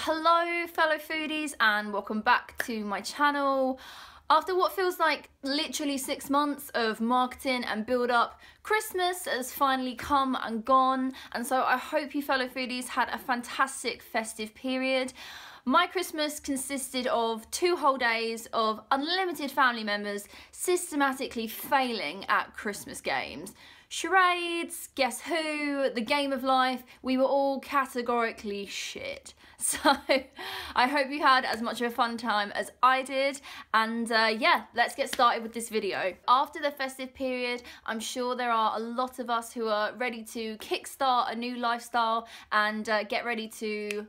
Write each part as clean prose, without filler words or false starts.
Hello fellow foodies and welcome back to my channel. After what feels like literally 6 months of marketing and build up, Christmas has finally come and gone, and so I hope you fellow foodies had a fantastic festive period. My Christmas consisted of 2 whole days of unlimited family members systematically failing at Christmas games. Charades, Guess Who, the Game of Life, we were all categorically shit. So I hope you had as much of a fun time as I did, and yeah, let's get started with this video. After the festive period, I'm sure there are a lot of us who are ready to kickstart a new lifestyle and get ready to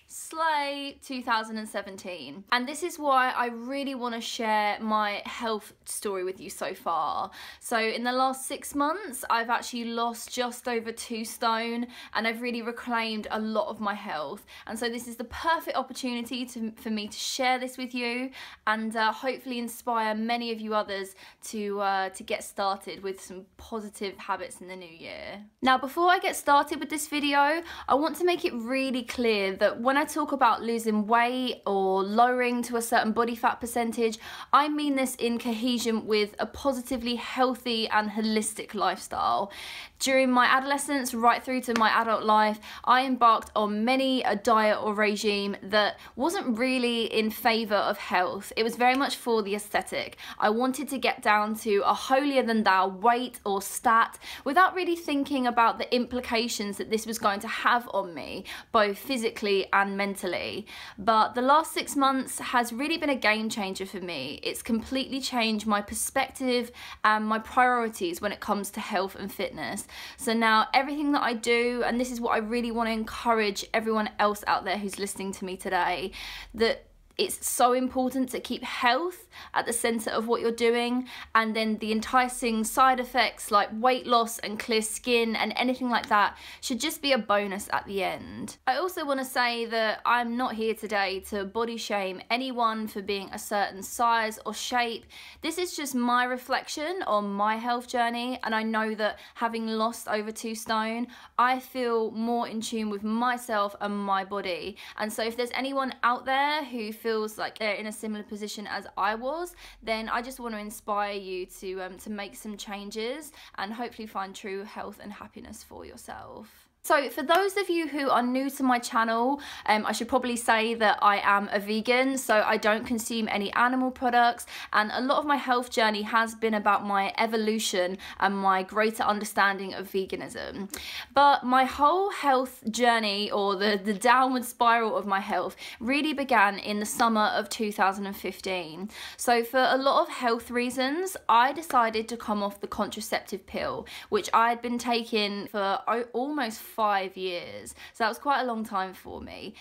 slay 2017. And this is why I really want to share my health story with you so far. So in the last 6 months, I've actually lost just over 2 stone and I've really reclaimed a lot of my health. And so this is the perfect opportunity for me to share this with you and hopefully inspire many of you others to get started with some positive habits in the new year. Now, before I get started with this video, I want to make it really clear that when I talk about losing weight or lowering to a certain body fat percentage, I mean this in cohesion with a positively healthy and holistic lifestyle. During my adolescence right through to my adult life, I embarked on many a diet or regime that wasn't really in favour of health. It was very much for the aesthetic. I wanted to get down to a holier than thou weight or stat without really thinking about the implications that this was going to have on me, both physically and mentally. But the last 6 months has really been a game changer for me. It's completely changed my perspective and my priorities when it comes to health and fitness. So now everything that I do, and this is what I really want to encourage everyone else out there who's listening to me today, that it's so important to keep health at the centre of what you're doing, and then the enticing side effects like weight loss and clear skin and anything like that should just be a bonus at the end. I also want to say that I'm not here today to body shame anyone for being a certain size or shape. This is just my reflection on my health journey, and I know that having lost over 2 stone, I feel more in tune with myself and my body. And so if there's anyone out there who feels like they're in a similar position as I was, then I just want to inspire you to make some changes and hopefully find true health and happiness for yourself. So for those of you who are new to my channel, I should probably say that I am a vegan, so I don't consume any animal products, and a lot of my health journey has been about my evolution and my greater understanding of veganism. But my whole health journey, or the downward spiral of my health, really began in the summer of 2015. So for a lot of health reasons, I decided to come off the contraceptive pill, which I had been taking for almost 5 years, so that was quite a long time for me.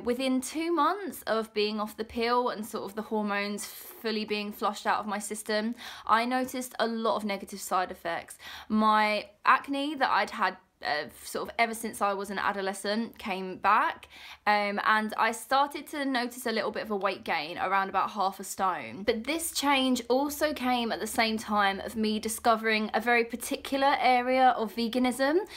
Within 2 months of being off the pill and sort of the hormones fully being flushed out of my system, I noticed a lot of negative side effects. My acne that I'd had sort of ever since I was an adolescent came back, and I started to notice a little bit of a weight gain, around about 1/2 stone. But this change also came at the same time of me discovering a very particular area of veganism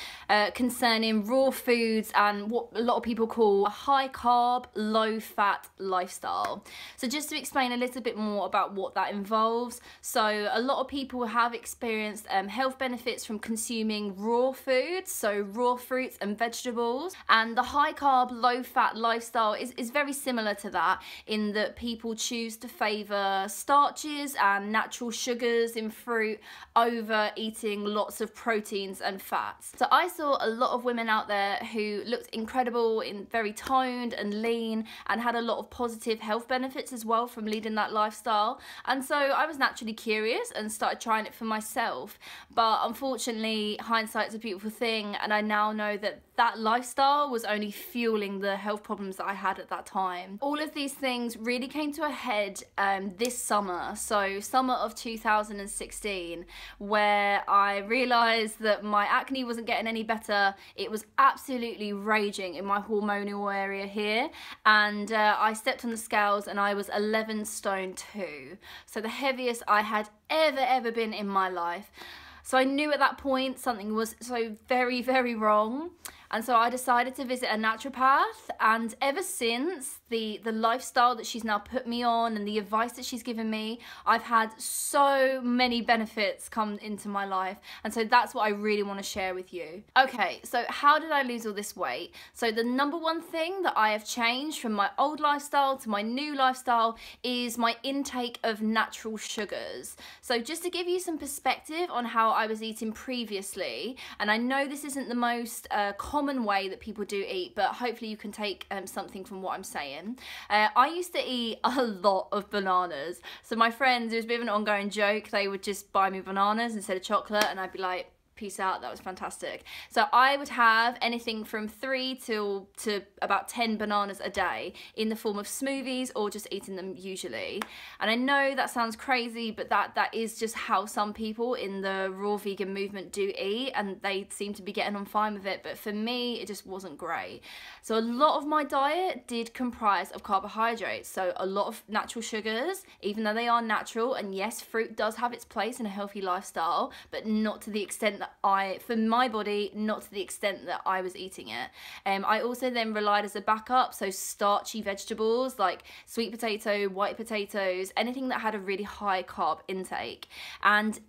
concerning raw foods and what a lot of people call a high carb, low fat lifestyle. So just to explain a little bit more about what that involves, so a lot of people have experienced health benefits from consuming raw foods, so raw fruits and vegetables, and the high carb, low fat lifestyle is very similar to that, in that people choose to favour starches and natural sugars in fruit over eating lots of proteins and fats. So I saw a lot of women out there who looked incredible, very toned and lean, and had a lot of positive health benefits as well from leading that lifestyle. And so I was naturally curious and started trying it for myself. But unfortunately, hindsight's a beautiful thing, and I now know that that lifestyle was only fueling the health problems that I had at that time. All of these things really came to a head this summer, so summer of 2016, where I realised that my acne wasn't getting any better. It was absolutely raging in my hormonal area here, and I stepped on the scales and I was 11 stone 2, so the heaviest I had ever been in my life. So I knew at that point something was so very, very wrong. And so I decided to visit a naturopath, and ever since, the lifestyle that she's now put me on and the advice that she's given me, I've had so many benefits come into my life. And so that's what I really want to share with you. Okay, so how did I lose all this weight? So the number one thing that I have changed from my old lifestyle to my new lifestyle is my intake of natural sugars. So just to give you some perspective on how I was eating previously, and I know this isn't the most common way that people do eat, but hopefully you can take something from what I'm saying. I used to eat a lot of bananas. So my friends, it was a bit of an ongoing joke, they would just buy me bananas instead of chocolate, and I'd be like, peace out, that was fantastic. So I would have anything from 3 to about 10 bananas a day in the form of smoothies or just eating them usually. And I know that sounds crazy, but that is just how some people in the raw vegan movement do eat, and they seem to be getting on fine with it. But for me, it just wasn't great. So a lot of my diet did comprise of carbohydrates, so a lot of natural sugars, even though they are natural, and yes, fruit does have its place in a healthy lifestyle, but not to the extent that for my body, not to the extent that I was eating it. I also then relied as a backup, so starchy vegetables like sweet potato, white potatoes, anything that had a really high carb intake. And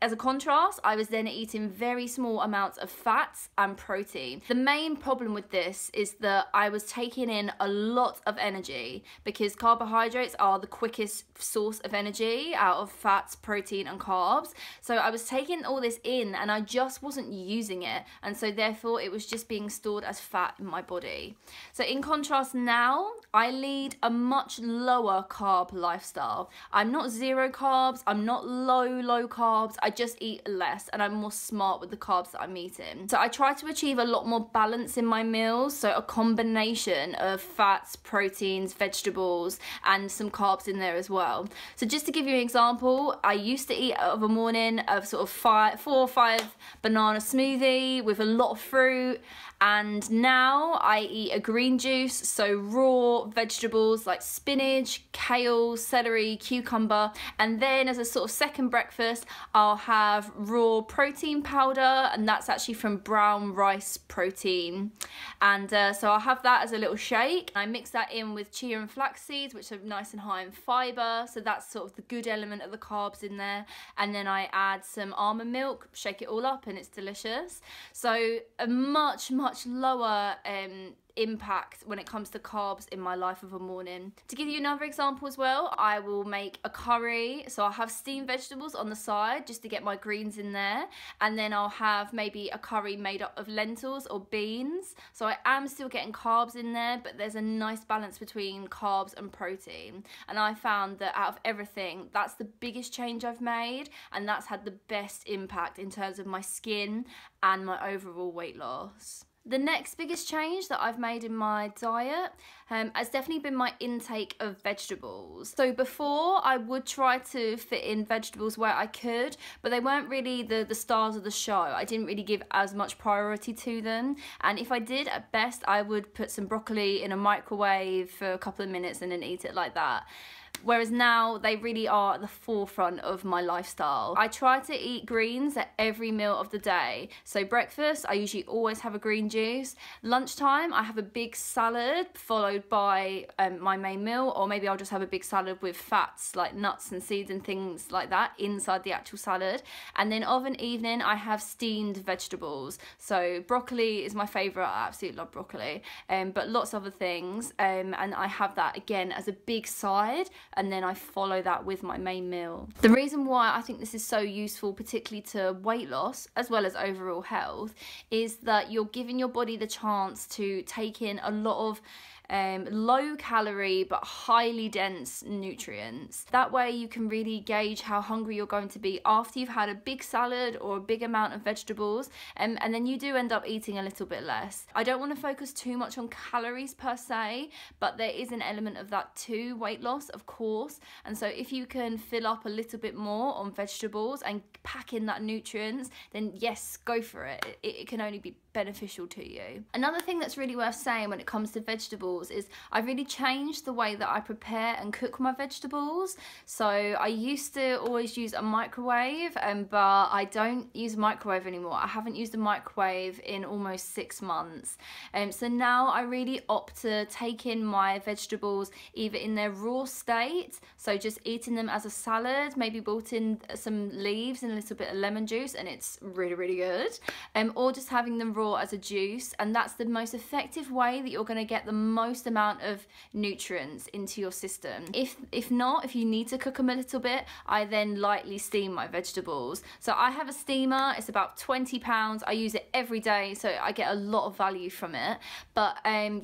as a contrast, I was then eating very small amounts of fats and protein. The main problem with this is that I was taking in a lot of energy, because carbohydrates are the quickest source of energy out of fats, protein and carbs. So I was taking all this in and I just wasn't using it, and so therefore it was just being stored as fat in my body. So in contrast now, I lead a much lower carb lifestyle. I'm not zero carbs, I'm not low carbs, I just eat less, and I'm more smart with the carbs that I'm eating. So I try to achieve a lot more balance in my meals, so a combination of fats, proteins, vegetables, and some carbs in there as well. So just to give you an example, I used to eat of a morning of sort of 4 or 5 banana smoothie with a lot of fruit, and now I eat a green juice, so raw vegetables like spinach, kale, celery, cucumber, and then as a sort of second breakfast, I'll have raw protein powder, and that's actually from brown rice protein. And so I'll have that as a little shake. I mix that in with chia and flax seeds, which are nice and high in fiber, so that's sort of the good element of the carbs in there. And then I add some almond milk, shake it all up, and it's delicious. So a much lower impact when it comes to carbs in my life of a morning. To give you another example as well, I will make a curry, so I'll have steamed vegetables on the side just to get my greens in there, and then I'll have maybe a curry made up of lentils or beans, so I am still getting carbs in there, but there's a nice balance between carbs and protein. And I found that out of everything, that's the biggest change I've made, and that's had the best impact in terms of my skin and my overall weight loss. The next biggest change that I've made in my diet has definitely been my intake of vegetables. So before, I would try to fit in vegetables where I could, but they weren't really the stars of the show. I didn't really give as much priority to them. And if I did, at best, I would put some broccoli in a microwave for a couple of minutes and then eat it like that. Whereas now they really are at the forefront of my lifestyle. I try to eat greens at every meal of the day. So breakfast, I usually always have a green juice. Lunchtime, I have a big salad followed by my main meal, or maybe I'll just have a big salad with fats like nuts and seeds and things like that inside the actual salad. And then of an evening, I have steamed vegetables. So broccoli is my favourite, I absolutely love broccoli, but lots of other things. And I have that again as a big side, and then I follow that with my main meal. The reason why I think this is so useful, particularly to weight loss as well as overall health, is that you're giving your body the chance to take in a lot of low calorie but highly dense nutrients. That way you can really gauge how hungry you're going to be after you've had a big salad or a big amount of vegetables, and then you do end up eating a little bit less. I don't want to focus too much on calories per se, but there is an element of that to weight loss, of course, and so if you can fill up a little bit more on vegetables and pack in that nutrients, then yes, go for it. It can only be beneficial to you. Another thing that's really worth saying when it comes to vegetables is I've really changed the way that I prepare and cook my vegetables. So I used to always use a microwave, but I don't use a microwave anymore. I haven't used a microwave in almost 6 months. So now I really opt to take in my vegetables either in their raw state, so just eating them as a salad, maybe brought in some leaves and a little bit of lemon juice, and it's really good, or just having them raw as a juice. And that's the most effective way that you're going to get the most amount of nutrients into your system. If not, if you need to cook them a little bit, I then lightly steam my vegetables. So I have a steamer, it's about £20. I use it every day, so I get a lot of value from it. But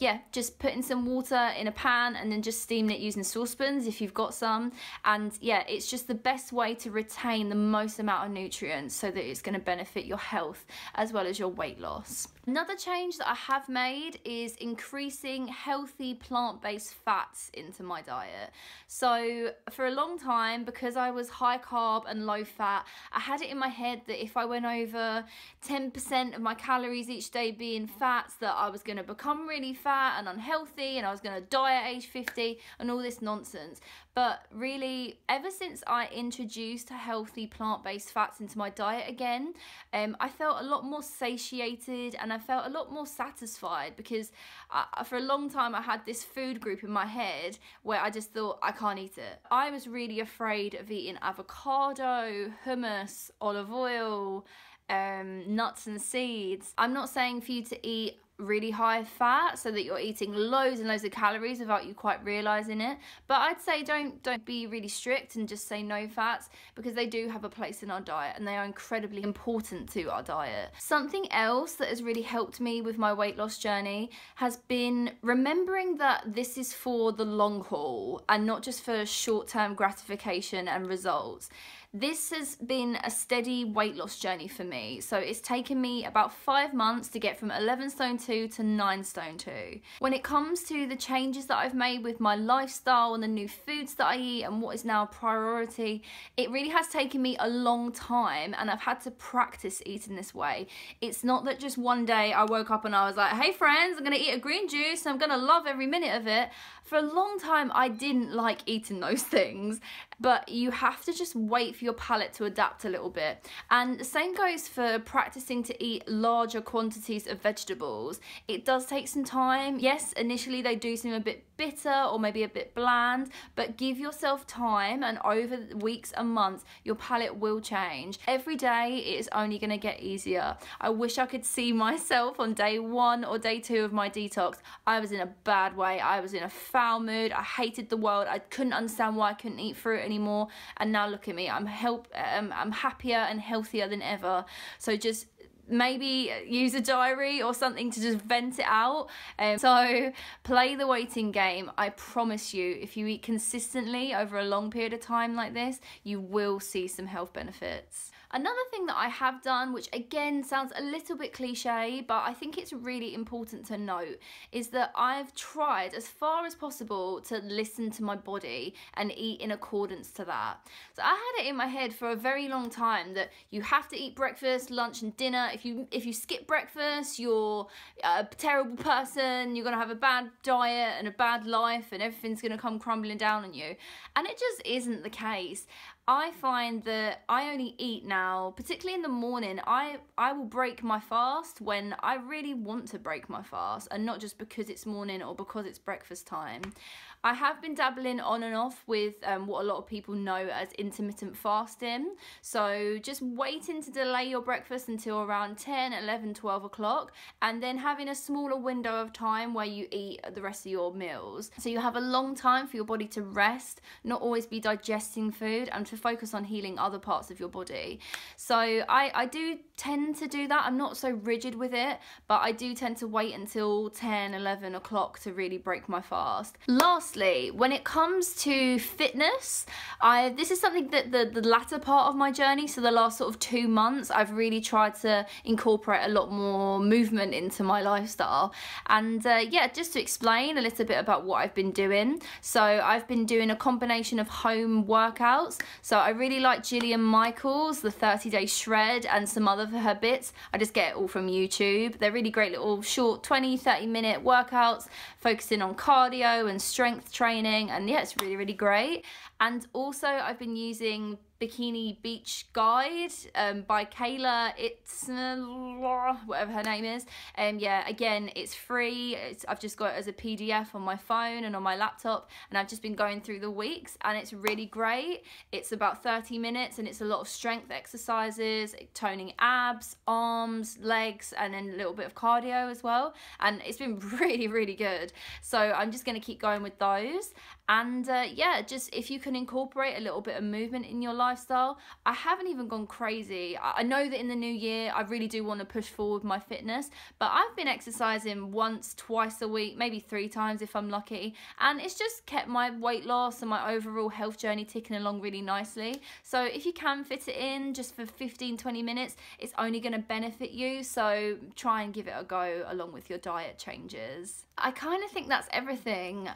yeah, just putting some water in a pan and then just steaming it using saucepans if you've got some. And yeah, it's just the best way to retain the most amount of nutrients so that it's going to benefit your health as well as your weight loss. Another change that I have made is increasing healthy plant-based fats into my diet. So for a long time, because I was high carb and low fat, I had it in my head that if I went over 10% of my calories each day being fats, that I was going to become really fat and unhealthy, and I was going to die at age 50 and all this nonsense. But really, ever since I introduced healthy plant-based fats into my diet again, I felt a lot more satiated and I felt a lot more satisfied, because for a long time I had this food group in my head where I just thought I can't eat it. I was really afraid of eating avocado, hummus, olive oil, nuts and seeds. I'm not saying for you to eat really high fat so that you're eating loads and loads of calories without you quite realizing it, but I'd say don't be really strict and just say no fats, because they do have a place in our diet and they are incredibly important to our diet. Something else that has really helped me with my weight loss journey has been remembering that this is for the long haul and not just for short-term gratification and results. This has been a steady weight loss journey for me. So it's taken me about 5 months to get from 11 stone 2 to 9 stone 2. When it comes to the changes that I've made with my lifestyle and the new foods that I eat and what is now a priority, it really has taken me a long time, and I've had to practice eating this way. It's not that just one day I woke up and I was like, hey friends, I'm gonna eat a green juice and I'm gonna love every minute of it. For a long time I didn't like eating those things, but you have to just wait for your palate to adapt a little bit. And the same goes for practicing to eat larger quantities of vegetables. It does take some time. Yes, initially they do seem a bit bitter or maybe a bit bland, but give yourself time, and over weeks and months your palate will change. Every day it is only going to get easier. I wish I could see myself on day 1 or day 2 of my detox. I was in a bad way. I was in a foul mood. I hated the world. I couldn't understand why I couldn't eat fruit anymore, and now look at me. I'm happier and healthier than ever. So just maybe use a diary or something to just vent it out. So play the waiting game. I promise you, if you eat consistently over a long period of time like this, you will see some health benefits. Another thing that I have done, which again sounds a little bit cliche, but I think it's really important to note, is that I've tried as far as possible to listen to my body and eat in accordance to that. So I had it in my head for a very long time that you have to eat breakfast, lunch and dinner. If you skip breakfast, you're a terrible person, you're gonna have a bad diet and a bad life and everything's gonna come crumbling down on you. And it just isn't the case. I find that I only eat now, particularly in the morning, I will break my fast when I really want to break my fast, and not just because it's morning or because it's breakfast time. I have been dabbling on and off with what a lot of people know as intermittent fasting. So just waiting to delay your breakfast until around 10, 11, 12 o'clock, and then having a smaller window of time where you eat the rest of your meals. So you have a long time for your body to rest, not always be digesting food, and to focus on healing other parts of your body. So I do tend to do that. I'm not so rigid with it, but I do tend to wait until 10, 11 o'clock to really break my fast. Lastly, when it comes to fitness, this is something that the latter part of my journey, so the last sort of 2 months, I've really tried to incorporate a lot more movement into my lifestyle. And yeah, just to explain a little bit about what I've been doing. So I've been doing a combination of home workouts. So I really like Jillian Michaels, the 30-day shred, and some other of her bits. I just get it all from YouTube. They're really great little short 20-30 minute workouts focusing on cardio and strength training, and yeah, it's really, really great. And also I've been using Bikini Beach Guide by Kayla, it's whatever her name is. Yeah, again, it's free. I've just got it as a PDF on my phone and on my laptop, and I've just been going through the weeks, and it's really great. It's about 30 minutes and it's a lot of strength exercises, toning abs, arms, legs, and then a little bit of cardio as well, and it's been really, really good. So I'm just going to keep going with those. And yeah, just if you can incorporate a little bit of movement in your lifestyle. I haven't even gone crazy. I know that in the new year, I really do want to push forward my fitness, but I've been exercising once, twice a week, maybe 3 times if I'm lucky. And it's just kept my weight loss and my overall health journey ticking along really nicely. So if you can fit it in just for 15-20 minutes, it's only going to benefit you. So try and give it a go along with your diet changes. I kind of think that's everything.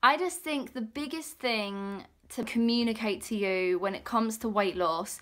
I just think the biggest thing to communicate to you when it comes to weight loss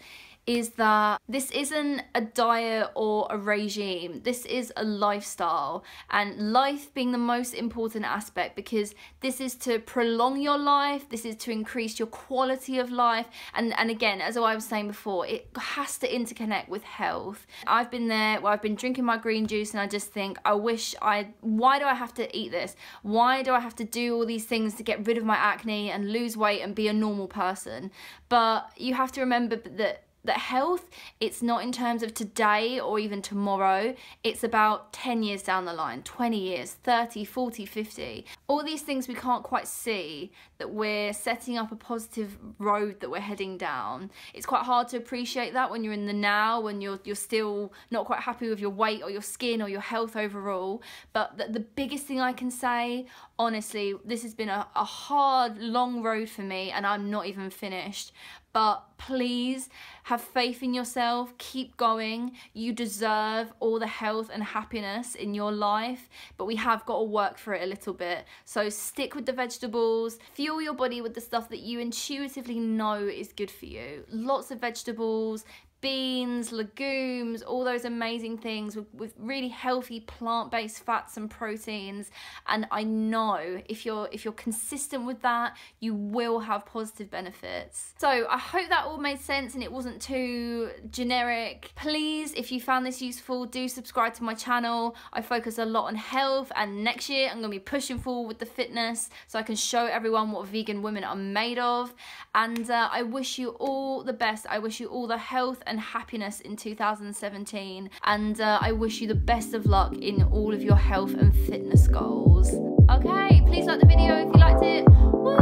is that this isn't a diet or a regime. This is a lifestyle, and life being the most important aspect, because this is to prolong your life, this is to increase your quality of life, and again, as I was saying before, it has to interconnect with health. I've been there where I've been drinking my green juice and I just think, why do I have to eat this? Why do I have to do all these things to get rid of my acne and lose weight and be a normal person? But you have to remember that health, it's not in terms of today or even tomorrow. It's about 10 years down the line, 20 years, 30, 40, 50. All these things we can't quite see, that we're setting up a positive road that we're heading down. It's quite hard to appreciate that when you're in the now, when you're still not quite happy with your weight or your skin or your health overall. But the biggest thing I can say, honestly, this has been a hard, long road for me, and I'm not even finished. But please have faith in yourself, keep going. You deserve all the health and happiness in your life, but we have got to work for it a little bit. So stick with the vegetables, fuel your body with the stuff that you intuitively know is good for you. Lots of vegetables, beans, legumes, all those amazing things with really healthy plant-based fats and proteins. And I know if you're consistent with that, you will have positive benefits. So I hope that all made sense and it wasn't too generic. Please, if you found this useful, do subscribe to my channel. I focus a lot on health, and next year I'm gonna be pushing forward with the fitness so I can show everyone what vegan women are made of. And I wish you all the best. I wish you all the health and happiness in 2017, and I wish you the best of luck in all of your health and fitness goals. Okay, please like the video if you liked it. Woo!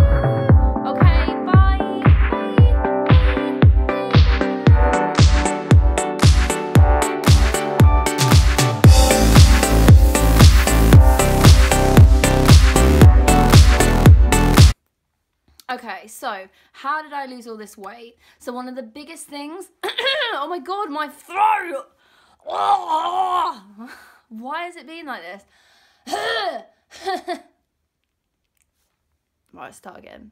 Okay, bye. Okay, so how did I lose all this weight? So one of the biggest things, oh my God, my throat. Oh, why is it being like this? Right, start again.